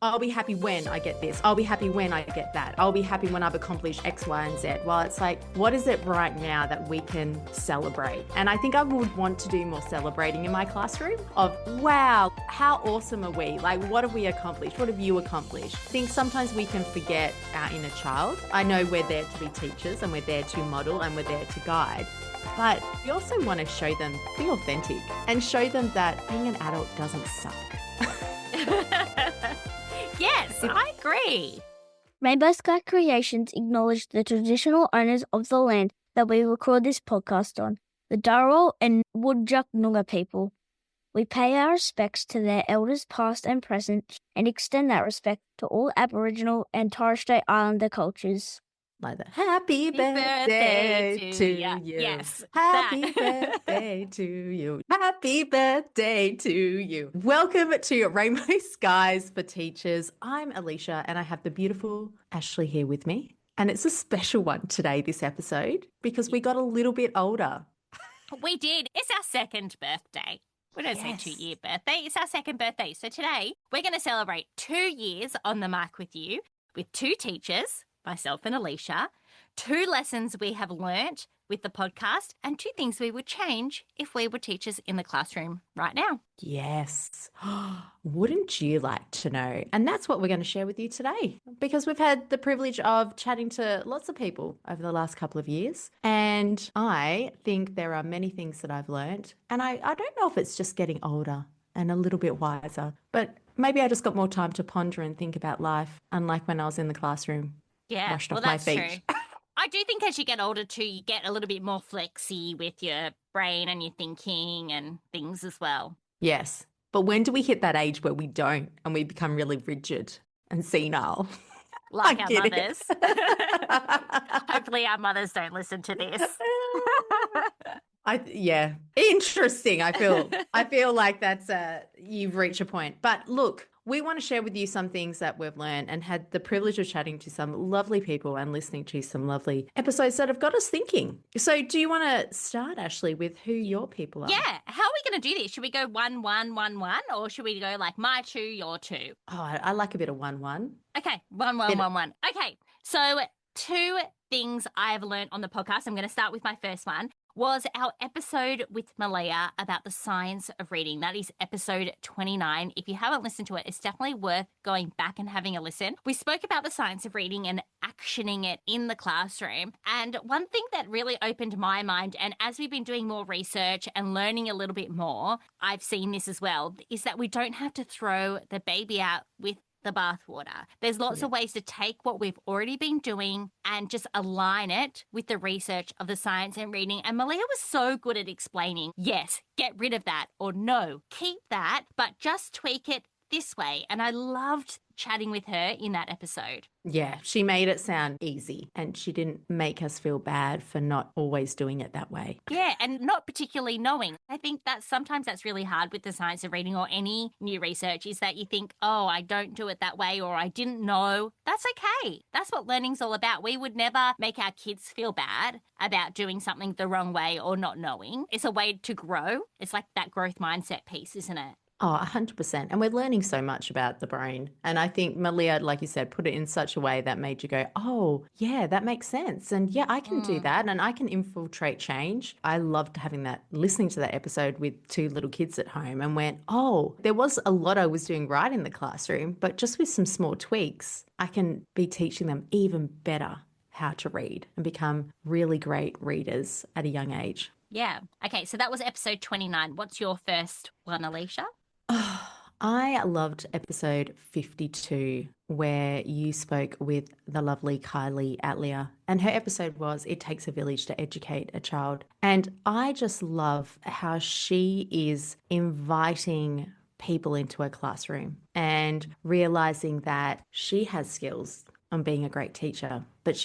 I'll be happy when I get this. I'll be happy when I get that. I'll be happy when I've accomplished X, Y, and Z. Well, it's like, what is it right now that we can celebrate? And I think I would want to do more celebrating in my classroom of, wow, how awesome are we? Like, what have we accomplished? What have you accomplished? I think sometimes we can forget our inner child. I know we're there to be teachers and we're there to model and we're there to guide. But we also want to show them, be authentic and show them that being an adult doesn't suck. Yes, I agree. Rainbow Sky Creations acknowledge the traditional owners of the land that we record this podcast on, the Dharawal and Whadjuk Noongar people. We pay our respects to their elders past and present and extend that respect to all Aboriginal and Torres Strait Islander cultures. Like that. Happy birthday to you. Yes. Happy birthday to you. Happy birthday to you. Welcome to Rainbow Skies for Teachers. I'm Alicia and I have the beautiful Ashley here with me. And it's a special one today, this episode, because we got a little bit older. We did. It's our second birthday. We don't say 2-year birthday. It's our second birthday. So today we're going to celebrate 2 years on the mic with you with 2 teachers, myself and Alicia, 2 lessons we have learnt with the podcast, and 2 things we would change if we were teachers in the classroom right now. Yes. Wouldn't you like to know? And that's what we're going to share with you today, because we've had the privilege of chatting to lots of people over the last couple of years. And I think there are many things that I've learnt. And I don't know if it's just getting older and a little bit wiser, but maybe I just got more time to ponder and think about life, unlike when I was in the classroom. Yeah, Washed well, off my that's feet. true. I do think as you get older too, you get a little bit more flexy with your brain and your thinking and things as well. Yes. But when do we hit that age where we don't and we become really rigid and senile? Like I our get it. mothers. Hopefully our mothers don't listen to this. Yeah, interesting. I feel like that's you've reached a point. But look, we want to share with you some things that we've learned and had the privilege of chatting to some lovely people and listening to some lovely episodes that have got us thinking. So do you want to start, Ashley, with who your people are? Yeah. How are we going to do this? Should we go 1, 1, 1, 1, or should we go like my 2, your 2? Oh, I like a bit of 1-1. Okay, 1, 1, 1, 1. Okay, so 2 things I have learned on the podcast. I'm going to start with my first one. Was our episode with Malia about the science of reading. That is episode 29. If you haven't listened to it, it's definitely worth going back and having a listen. We spoke about the science of reading and actioning it in the classroom. And one thing that really opened my mind, and as we've been doing more research and learning a little bit more, I've seen this as well, is that we don't have to throw the baby out with the bathwater. There's lots of ways to take what we've already been doing and just align it with the research of the science and reading. And Malia was so good at explaining, yes, get rid of that, or no, keep that, but just tweak it this way. And I loved chatting with her in that episode. Yeah, she made it sound easy and she didn't make us feel bad for not always doing it that way. Yeah, and not particularly knowing. I think that sometimes that's really hard with the science of reading or any new research is that you think, oh, I don't do it that way or I didn't know. That's okay. That's what learning's all about. We would never make our kids feel bad about doing something the wrong way or not knowing. It's a way to grow. It's like that growth mindset piece, isn't it? Oh, 100%. And we're learning so much about the brain. And I think Malia, like you said, put it in such a way that made you go, oh, yeah, that makes sense. And yeah, I can do that and I can infiltrate change. I loved having that, listening to that episode with 2 little kids at home and went, oh, there was a lot I was doing right in the classroom, but just with some small tweaks, I can be teaching them even better how to read and become really great readers at a young age. Yeah. Okay, so that was episode 29. What's your first one, Alicia? Oh, I loved episode 52 where you spoke with the lovely Kylie Atlia, and her episode was It Takes a Village to Educate a Child. And I just love how she is inviting people into her classroom and realizing that she has skills on being a great teacher, but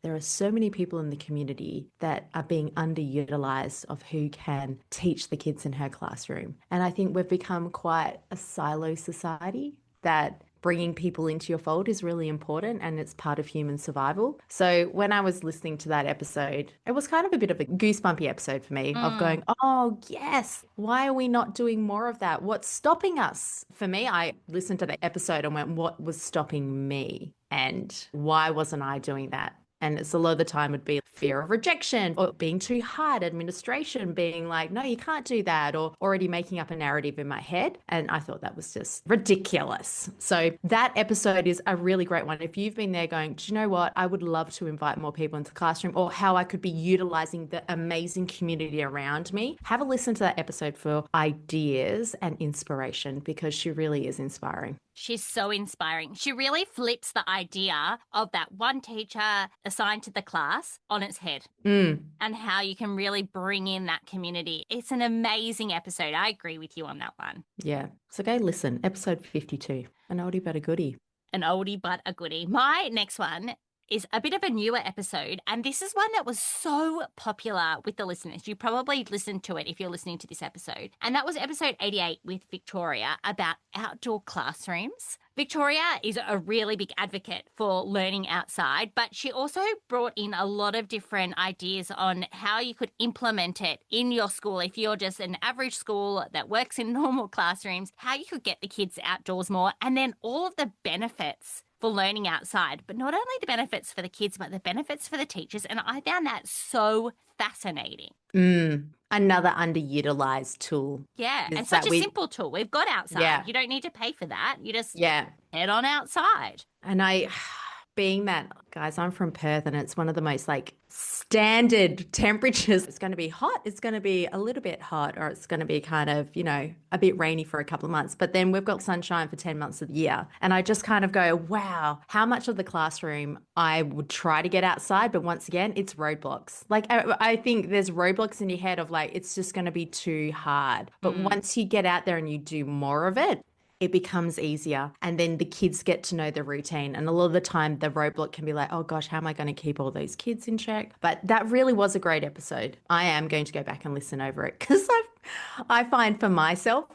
there are so many people in the community that are being underutilized of who can teach the kids in her classroom. And I think we've become quite a silo society that bringing people into your fold is really important and it's part of human survival. So when I was listening to that episode, it was kind of a bit of a goosebumpy episode for me of going, oh, yes, why are we not doing more of that? What's stopping us? For me, I listened to the episode and went, what was stopping me? And why wasn't I doing that? And it's a lot of the time would be fear of rejection or being too hard, administration being like, no, you can't do that, or already making up a narrative in my head. And I thought that was just ridiculous. So that episode is a really great one. If you've been there going, do you know what? I would love to invite more people into the classroom, or how I could be utilizing the amazing community around me, have a listen to that episode for ideas and inspiration, because she really is inspiring. She's so inspiring. She really flips the idea of that one teacher assigned to the class on its head and how you can really bring in that community. It's an amazing episode. I agree with you on that one. Yeah. So go listen. Episode 52. An oldie but a goodie. An oldie but a goodie. My next one is a bit of a newer episode, and this is one that was so popular with the listeners. You probably listened to it if you're listening to this episode. And that was episode 88 with Victoria about outdoor classrooms. Victoria is a really big advocate for learning outside, but she also brought in a lot of different ideas on how you could implement it in your school. If you're just an average school that works in normal classrooms, how you could get the kids outdoors more, and then all of the benefits for learning outside, but not only the benefits for the kids, but the benefits for the teachers. And I found that so fascinating. Another underutilized tool. Yeah, and such a simple tool. We've got outside. Yeah. You don't need to pay for that. You just Yeah. head on outside. And being that, guys, I'm from Perth and it's one of the most standard temperatures. It's going to be hot, it's going to be a little bit hot, or it's going to be kind of, a bit rainy for a couple of months. But then we've got sunshine for 10 months of the year. And I just kind of go, wow, how much of the classroom I would try to get outside. But once again, it's roadblocks. I think there's roadblocks in your head of it's just going to be too hard. But once you get out there and you do more of it, it becomes easier. And then the kids get to know the routine. And a lot of the time the roadblock can be like, oh gosh, how am I going to keep all those kids in check? But that really was a great episode. I am going to go back and listen over it, because I find for myself,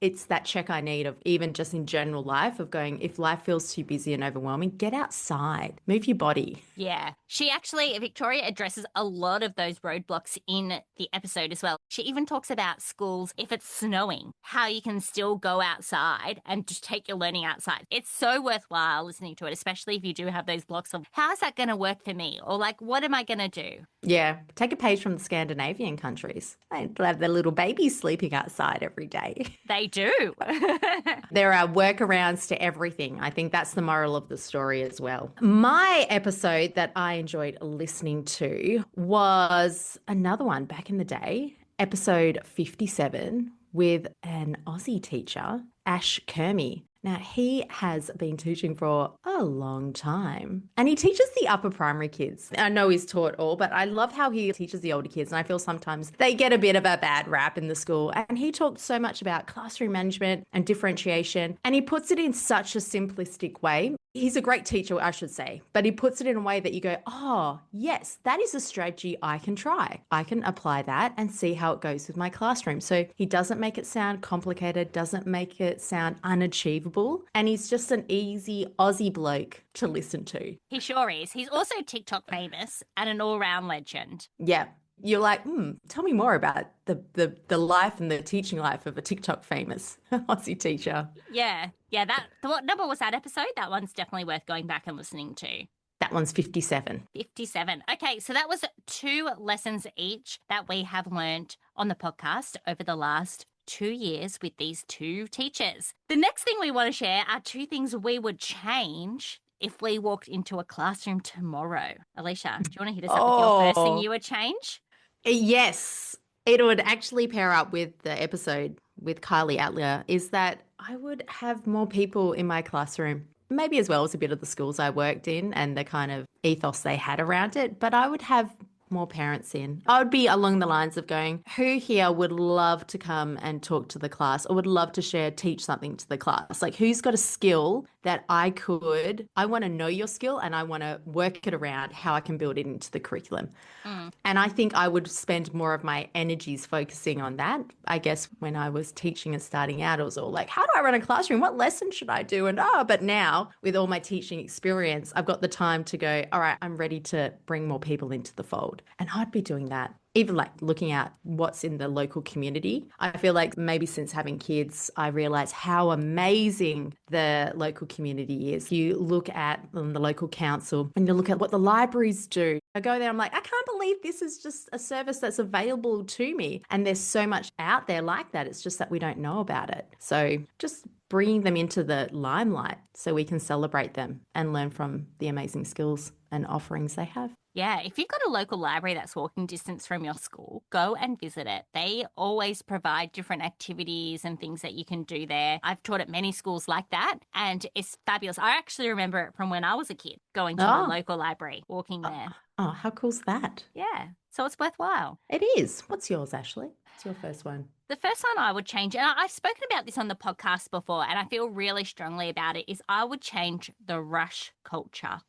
it's that check I need of even just in general life of going, if life feels too busy and overwhelming, get outside, move your body. Yeah. Victoria addresses a lot of those roadblocks in the episode as well. She even talks about schools, if it's snowing, how you can still go outside and just take your learning outside. It's so worthwhile listening to it, especially if you do have those blocks of how is that going to work for me? Or what am I going to do? Yeah. Take a page from the Scandinavian countries. They have their little babies sleeping outside every day. They do. There are workarounds to everything. I think that's the moral of the story as well. My episode that I enjoyed listening to was another one back in the day, episode 57, with an Aussie teacher, Ash Kermy. Now, he has been teaching for a long time and he teaches the upper primary kids. I know he's taught all, but I love how he teaches the older kids. And I feel sometimes they get a bit of a bad rap in the school. And he talks so much about classroom management and differentiation. And he puts it in such a simplistic way. He's a great teacher, I should say, but he puts it in a way that you go, oh, yes, that is a strategy I can try. I can apply that and see how it goes with my classroom. So he doesn't make it sound complicated, doesn't make it sound unachievable. And he's just an easy Aussie bloke to listen to. He sure is. He's also TikTok famous and an all-round legend. Yeah. You're like, tell me more about the life and the teaching life of a TikTok famous Aussie teacher. Yeah. What number was that episode? That one's definitely worth going back and listening to. That one's 57. 57. Okay, so that was 2 lessons each that we have learned on the podcast over the last 2 years with these 2 teachers. The next thing we want to share are 2 things we would change if we walked into a classroom tomorrow. Alicia, do you want to hit us up with your first thing you would change? Yes, it would actually pair up with the episode with Kylie Atlia, is that I would have more people in my classroom, maybe as well as a bit of the schools I worked in and the kind of ethos they had around it, but I would have more parents in. I would be along the lines of going, who here would love to come and talk to the class or would love to teach something to the class? Who's got a skill that I want to know your skill and I want to work it around how I can build it into the curriculum. And I think I would spend more of my energies focusing on that. I guess when I was teaching and starting out, it was all like, how do I run a classroom? What lesson should I do? And but now with all my teaching experience, I've got the time to go, all right, I'm ready to bring more people into the fold. And I'd be doing that. Even like looking at what's in the local community. I feel like maybe since having kids, I realize how amazing the local community is. You look at the local council and you look at what the libraries do. I go there, I'm like, I can't believe this is just a service that's available to me. And there's so much out there like that. It's just that we don't know about it. So just bringing them into the limelight so we can celebrate them and learn from the amazing skills and offerings they have. Yeah, if you've got a local library that's walking distance from your school, go and visit it. They always provide different activities and things that you can do there. I've taught at many schools like that, and it's fabulous. I actually remember it from when I was a kid, going to the local library, walking there. Oh, how cool's that? Yeah, so it's worthwhile. It is. What's yours, Ashley? What's your first one? The first one I would change, and I've spoken about this on the podcast before, and I feel really strongly about it, is I would change the rush culture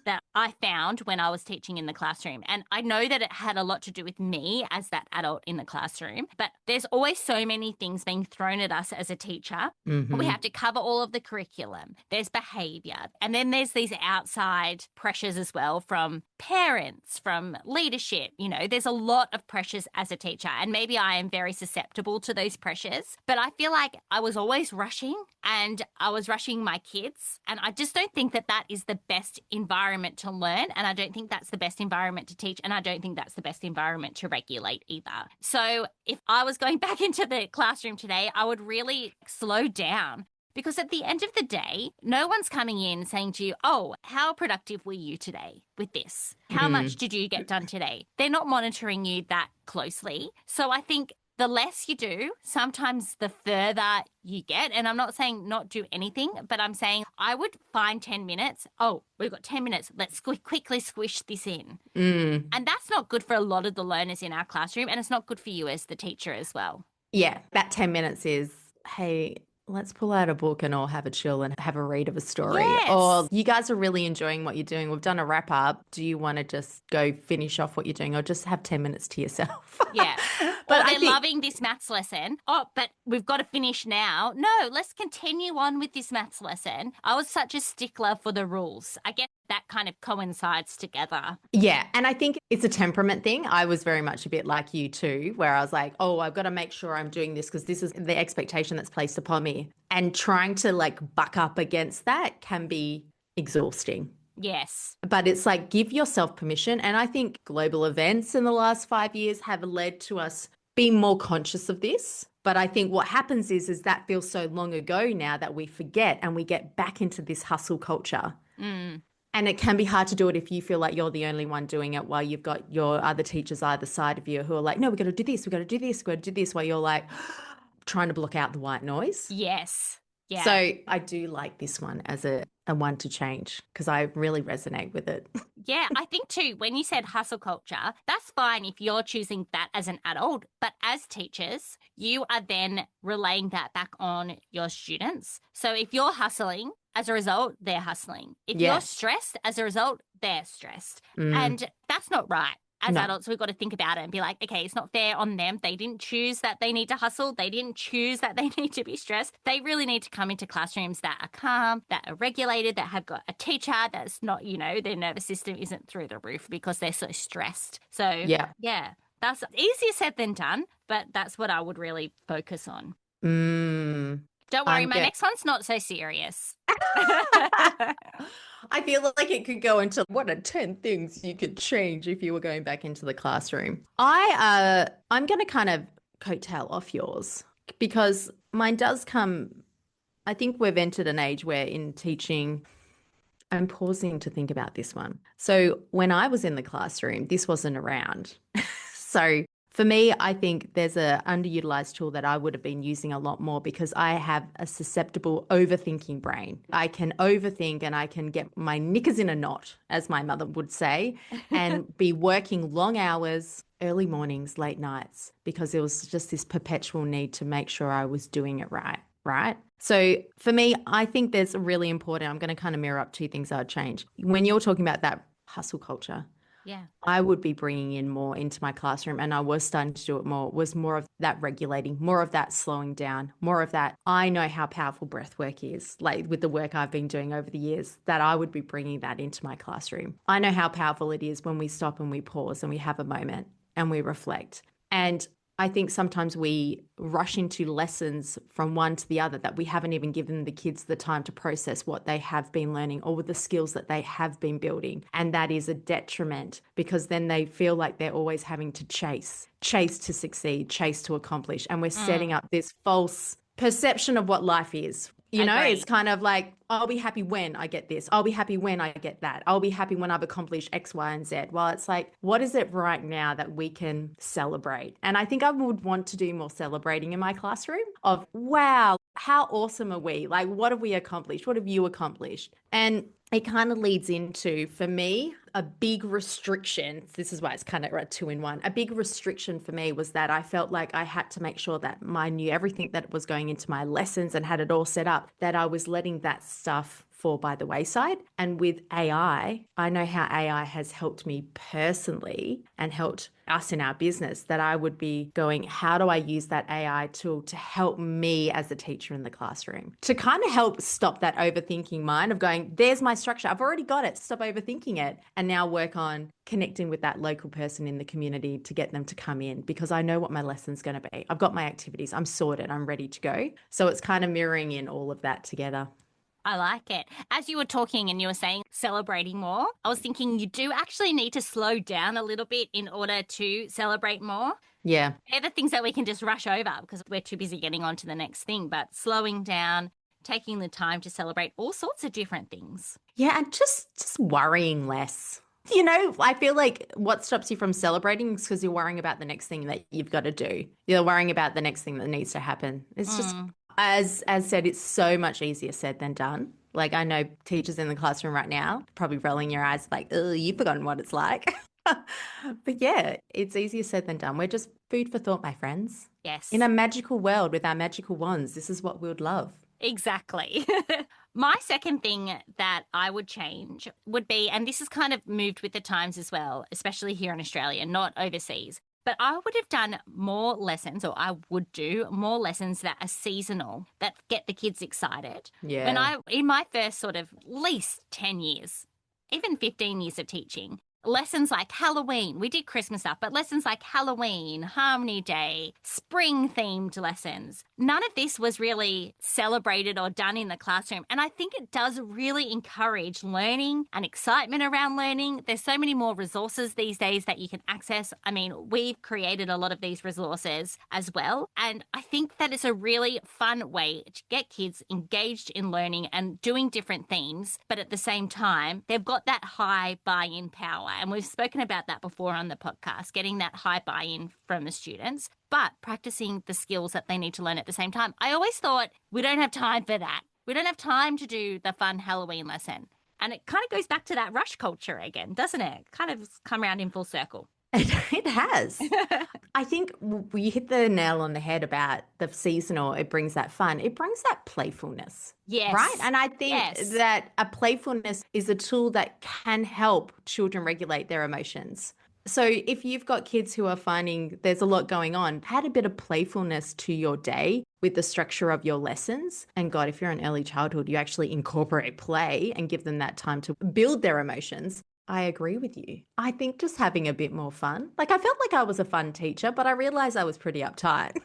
that I found when I was teaching in the classroom. And I know that it had a lot to do with me as that adult in the classroom, but there's always so many things being thrown at us as a teacher. We have to cover all of the curriculum. There's behavior. And then there's these outside pressures as well from parents, from leadership. You know, there's a lot of pressures as a teacher. And maybe I am very susceptible to those pressures, but I feel like I was always rushing and I was rushing my kids. And I just don't think that that is the best environment to learn. And I don't think that's the best environment to teach. And I don't think that's the best environment to regulate either. So if I was going back into the classroom today, I would really slow down. Because at the end of the day, no one's coming in saying to you, oh, how productive were you today with this? How much did you get done today? They're not monitoring you that closely. So I think the less you do, sometimes the further you get. And I'm not saying not do anything, but I'm saying I would find 10 minutes. Oh, we've got 10 minutes. Let's quickly squish this in. And that's not good for a lot of the learners in our classroom. And it's not good for you as the teacher as well. Yeah, that 10 minutes is, hey, let's pull out a book and all have a chill and have a read of a story. Yes. Or you guys are really enjoying what you're doing. We've done a wrap up. Do you want to just go finish off what you're doing or just have 10 minutes to yourself? Yeah. But or they're loving this maths lesson. Oh, but we've got to finish now. No, let's continue on with this maths lesson. I was such a stickler for the rules. I guess that kind of coincides together. Yeah. And I think it's a temperament thing. I was very much a bit like you too, where I was like, oh, I've got to make sure I'm doing this because this is the expectation that's placed upon me. And trying to like buck up against that can be exhausting. Yes. But it's like, give yourself permission. And I think global events in the last 5 years have led to us being more conscious of this. But I think what happens is that feels so long ago now that we forget and we get back into this hustle culture. And it can be hard to do it if you feel like you're the only one doing it while you've got your other teachers either side of you who are like, no, we've got to do this, we've got to do this, we've got to do this, while you're like trying to block out the white noise. Yes. Yeah. So I do like this one as a one to change because I really resonate with it. Yeah, I think too, when you said hustle culture, that's fine if you're choosing that as an adult. But as teachers, you are then relaying that back on your students. So if you're hustling, as a result, they're hustling. If you're stressed, as a result, they're stressed. And that's not right. As adults, we've got to think about it and be like, okay, it's not fair on them. They didn't choose that they need to hustle. They didn't choose that they need to be stressed. They really need to come into classrooms that are calm, that are regulated, that have got a teacher that's not, you know, their nervous system isn't through the roof because they're so stressed. So, yeah, that's easier said than done, but that's what I would really focus on. Don't worry, my next one's not so serious. I feel like it could go into what are 10 things you could change if you were going back into the classroom. I'm going to kind of coattail off yours because mine does come, I think we've entered an age where in teaching, I'm pausing to think about this one. So when I was in the classroom, this wasn't around. So for me, I think there's an underutilized tool that I would have been using a lot more because I have a susceptible overthinking brain. I can overthink and I can get my knickers in a knot, as my mother would say, and be working long hours, early mornings, late nights, because there was just this perpetual need to make sure I was doing it right. right? So for me, I think there's a really important, I'm going to kind of mirror up two things I'd change. When you're talking about that hustle culture, Yeah. I would be bringing in more into my classroom, and I was starting to do it more, was more of that regulating, more of that slowing down, more of that. I know how powerful breath work is, like with the work I've been doing over the years, that I would be bringing that into my classroom. I know how powerful it is when we stop and we pause and we have a moment and we reflect. And I think sometimes we rush into lessons from one to the other that we haven't even given the kids the time to process what they have been learning or with the skills that they have been building. And that is a detriment because then they feel like they're always having to chase to succeed, chase to accomplish. And we're setting up this false perception of what life is. You know, it's Agreed. kind of like, I'll be happy when I get this. I'll be happy when I get that. I'll be happy when I've accomplished X, Y, and Z. Well, it's like, what is it right now that we can celebrate? And I think I would want to do more celebrating in my classroom of, wow, how awesome are we? Like, what have we accomplished? What have you accomplished? And it kind of leads into, for me, a big restriction. This is why it's kind of a two in one. A big restriction for me was that I felt like I had to make sure that I knew everything that was going into my lessons and had it all set up, that I was letting that stuff fall by the wayside. And with AI, I know how AI has helped me personally and helped us in our business, that I would be going, how do I use that AI tool to help me as a teacher in the classroom? To kind of help stop that overthinking mind of going, there's my structure. I've already got it. Stop overthinking it. And now work on connecting with that local person in the community to get them to come in because I know what my lesson's going to be. I've got my activities. I'm sorted. I'm ready to go. So it's kind of mirroring in all of that together. I like it. As you were talking and you were saying celebrating more, I was thinking you do actually need to slow down a little bit in order to celebrate more. Yeah. They're the things that we can just rush over because we're too busy getting on to the next thing. But slowing down, taking the time to celebrate all sorts of different things. Yeah. And just worrying less. You know, I feel like what stops you from celebrating is because you're worrying about the next thing that you've got to do. You're worrying about the next thing that needs to happen. It's just, as said, it's so much easier said than done. Like I know teachers in the classroom right now probably rolling your eyes like, oh, you've forgotten what it's like. But yeah, it's easier said than done. We're just food for thought, my friends. Yes. In a magical world with our magical wands, this is what we would love. Exactly. My second thing that I would change would be, and this has kind of moved with the times as well, especially here in Australia, not overseas, but I would have done more lessons, or I would do more lessons that are seasonal, that get the kids excited. Yeah. In my first sort of least 10 years, even 15 years of teaching, lessons like Halloween, we did Christmas stuff, but lessons like Halloween, Harmony Day, spring themed lessons, none of this was really celebrated or done in the classroom. And I think it does really encourage learning and excitement around learning. There's so many more resources these days that you can access. I mean, we've created a lot of these resources as well. And I think that it's a really fun way to get kids engaged in learning and doing different themes. But at the same time, they've got that high buy-in power. And we've spoken about that before on the podcast, getting that high buy-in from the students, but practicing the skills that they need to learn at the same time. I always thought we don't have time for that. We don't have time to do the fun Halloween lesson. And it kind of goes back to that rush culture again, doesn't it? Kind of come around in full circle. It has. I think you hit the nail on the head about the seasonal. It brings that fun. It brings that playfulness. Yes. Right. And I think Yes. that a playfulness is a tool that can help children regulate their emotions. So if you've got kids who are finding there's a lot going on, add a bit of playfulness to your day with the structure of your lessons. And God, if you're in early childhood, you actually incorporate play and give them that time to build their emotions. I agree with you. I think just having a bit more fun. Like I felt like I was a fun teacher, but I realized I was pretty uptight.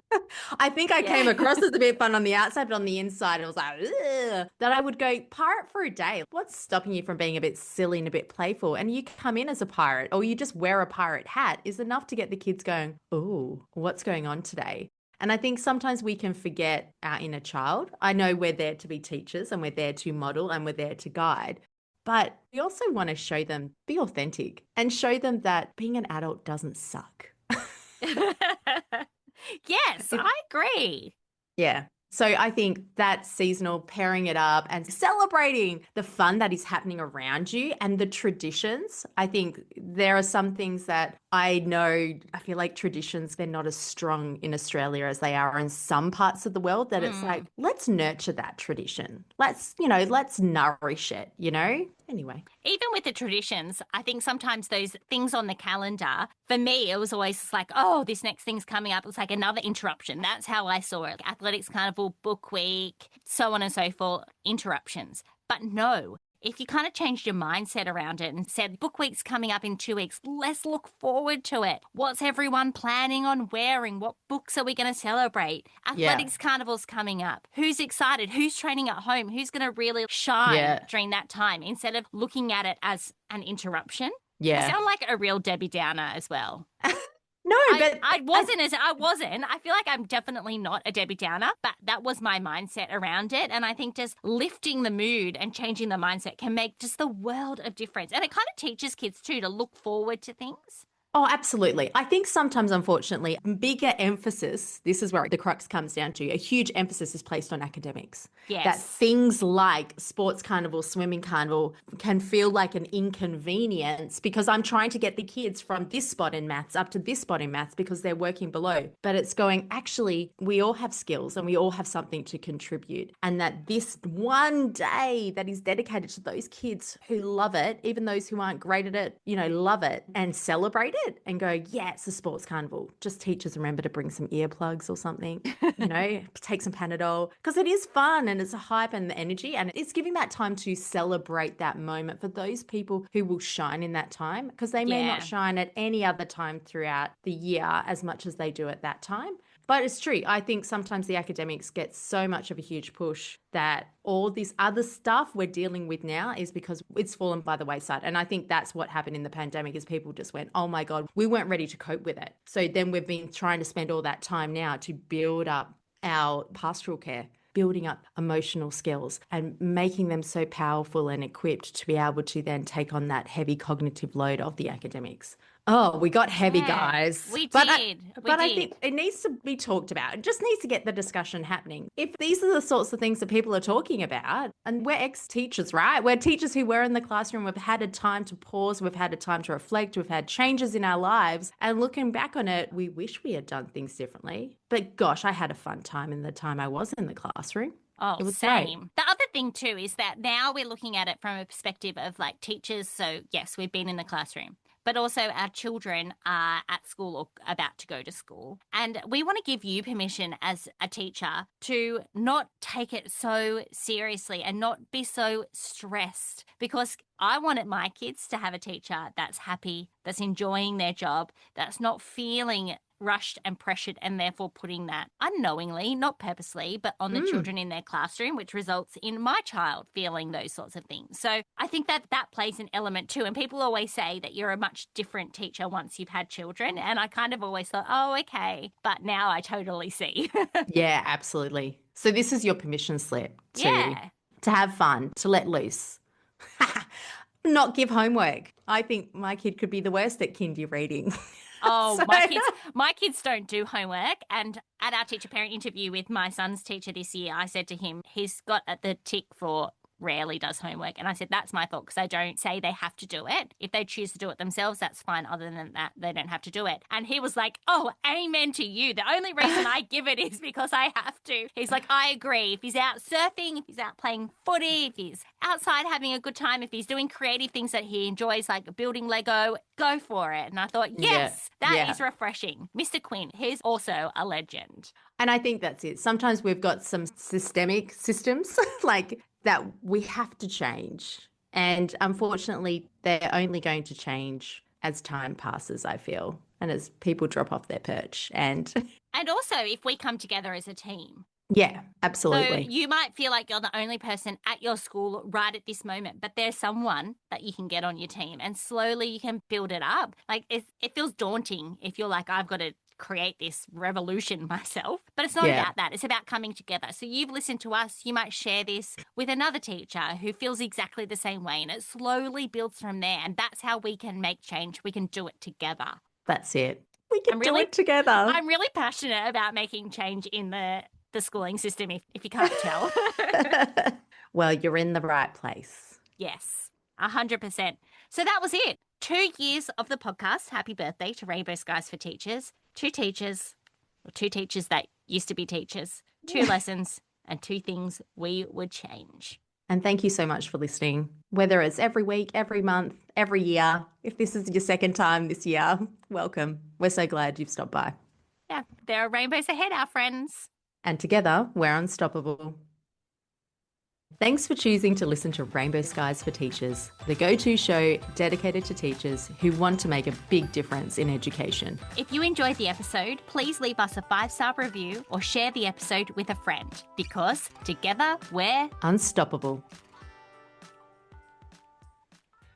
I think I came across as a bit fun on the outside, but on the inside, it was like, ugh, that I would go pirate for a day. What's stopping you from being a bit silly and a bit playful? And you come in as a pirate or you just wear a pirate hat is enough to get the kids going, oh, what's going on today? And I think sometimes we can forget our inner child. I know we're there to be teachers and we're there to model and we're there to guide. But we also want to show them, be authentic and show them that being an adult doesn't suck. Yes, I agree. Yeah. So I think that seasonal, pairing it up and celebrating the fun that is happening around you and the traditions. I think there are some things that I know, I feel like traditions, they're not as strong in Australia as they are in some parts of the world, that it's like, let's nurture that tradition. Let's nourish it, Anyway. Even with the traditions, I think sometimes those things on the calendar, for me, it was always like, oh, this next thing's coming up. It's like another interruption. That's how I saw it. Athletics Carnival, Book Week, so on and so forth, interruptions. But no, if you kind of changed your mindset around it and said, Book Week's coming up in 2 weeks, let's look forward to it. What's everyone planning on wearing? What books are we going to celebrate? Athletics Carnival's coming up. Who's excited? Who's training at home? Who's going to really shine during that time instead of looking at it as an interruption? Yeah. I sound like a real Debbie Downer as well. No, but I wasn't. I feel like I'm definitely not a Debbie Downer, but that was my mindset around it. And I think just lifting the mood and changing the mindset can make just the world of difference. And it kind of teaches kids too to look forward to things. Oh, absolutely. I think sometimes, unfortunately, bigger emphasis, this is where the crux comes down to, a huge emphasis is placed on academics. Yes. That things like sports carnival, swimming carnival can feel like an inconvenience because I'm trying to get the kids from this spot in maths up to this spot in maths because they're working below. But it's going, actually, we all have skills and we all have something to contribute. And that this one day that is dedicated to those kids who love it, even those who aren't great at it, love it and celebrate it and go, yeah, it's a sports carnival. Just teachers remember to bring some earplugs or something, take some Panadol, because it is fun and it's a hype and the energy, and it's giving that time to celebrate that moment for those people who will shine in that time, because they may not shine at any other time throughout the year as much as they do at that time. But it's true. I think sometimes the academics get so much of a huge push that all this other stuff we're dealing with now is because it's fallen by the wayside. And I think that's what happened in the pandemic is people just went, oh my God, we weren't ready to cope with it. So then we've been trying to spend all that time now to build up our pastoral care, building up emotional skills and making them so powerful and equipped to be able to then take on that heavy cognitive load of the academics. Oh, we got heavy, guys. We But did. I think it needs to be talked about. It just needs to get the discussion happening. If these are the sorts of things that people are talking about, and we're ex-teachers, right? We're teachers who were in the classroom. We've had a time to pause. We've had a time to reflect. We've had changes in our lives. And looking back on it, we wish we had done things differently. But gosh, I had a fun time in the time I was in the classroom. Oh, it was same. great. The other thing too is that now we're looking at it from a perspective of like teachers. So yes, we've been in the classroom, but also our children are at school or about to go to school. And we want to give you permission as a teacher to not take it so seriously and not be so stressed, because I wanted my kids to have a teacher that's happy, that's enjoying their job, that's not feeling rushed and pressured and therefore putting that unknowingly, not purposely, but on the children in their classroom, which results in my child feeling those sorts of things. So I think that that plays an element too. And people always say that you're a much different teacher once you've had children. And I kind of always thought, oh, okay. But now I totally see. Yeah, absolutely. So this is your permission slip to have fun, to let loose. Not give homework. I think my kid could be the worst at kindy reading. Oh, my kids don't do homework. And at our teacher parent interview with my son's teacher this year, I said to him, he's got the tick for rarely does homework. And I said, that's my fault, because I don't say they have to do it. If they choose to do it themselves, that's fine. Other than that, they don't have to do it. And he was like, oh, amen to you. The only reason I give it is because I have to. He's like, I agree. If he's out surfing, if he's out playing footy, if he's outside having a good time, if he's doing creative things that he enjoys, like building Lego, go for it. And I thought, yes, that is refreshing. Mr. Quinn, he's also a legend. And I think that's it. Sometimes we've got some systemic systems like that we have to change. And unfortunately, they're only going to change as time passes, I feel, and as people drop off their perch. And also if we come together as a team. Yeah, absolutely. So you might feel like you're the only person at your school right at this moment, but there's someone that you can get on your team and slowly you can build it up. Like it feels daunting if you're like, I've got to create this revolution myself, but it's not about that. It's about coming together. So you've listened to us. You might share this with another teacher who feels exactly the same way, and it slowly builds from there. And that's how we can make change. We can do it together. That's it. We can do it together. I'm really passionate about making change in the the schooling system, if you can't tell. Well, you're in the right place. Yes, 100%. So that was it. 2 years of the podcast. Happy birthday to Rainbow Skies for Teachers. Two teachers that used to be teachers, 2 lessons, and 2 things we would change. And thank you so much for listening. Whether it's every week, every month, every year, if this is your second time this year, welcome. We're so glad you've stopped by. Yeah, there are rainbows ahead, our friends. And together, we're unstoppable. Thanks for choosing to listen to Rainbow Skies for Teachers, the go-to show dedicated to teachers who want to make a big difference in education. If you enjoyed the episode, please leave us a 5-star review or share the episode with a friend, because together we're Unstoppable.